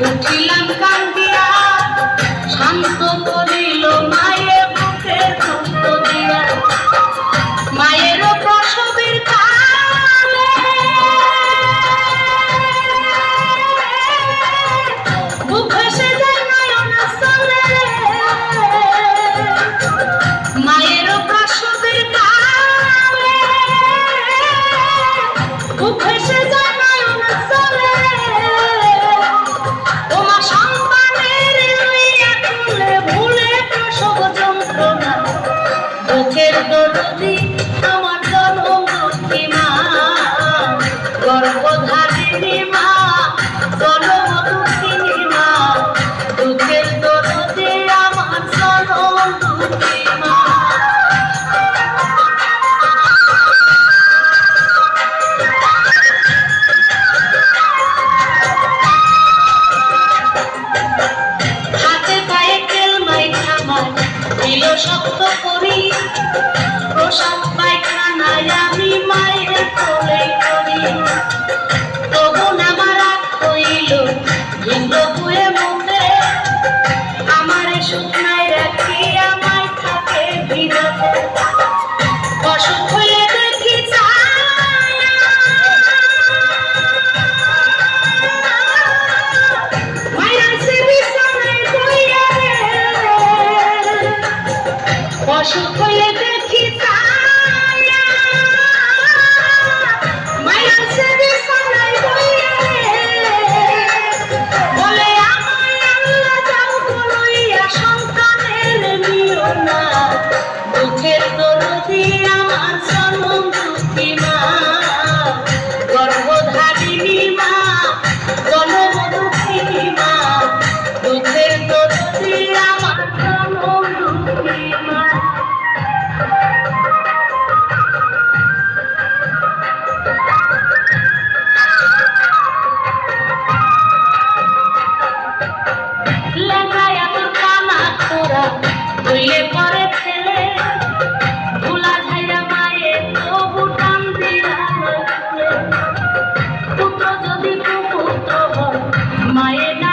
উঠিলাম কান্দিয়া শান্ত করিল মায়ের বুকে দুঃখ দিয়া মায়ের প্রসবের কালে বুক ভেসে যায় নয়ন স্থলে মায়ের প্রসবের কালে বুক ভেসে যায় নয়ন স্থলে ওমা সন্তানের লইয়া তুলে ভুলে প্রসব যন্ত্রণা বুকের দরদি আমার জনমদুঃখী মা গর্ভধারিণী মা জনমদুঃখিনী মা দুঃখের দরদি আমার জনমদুঃখী মা। হাতে পায়ে তেল মাইখা মায় দিল শক্ত করি প্রসাদ পায়খানায় আমি মায়ের কোলে করি তবু আমার রাগ হইল ভিন্ন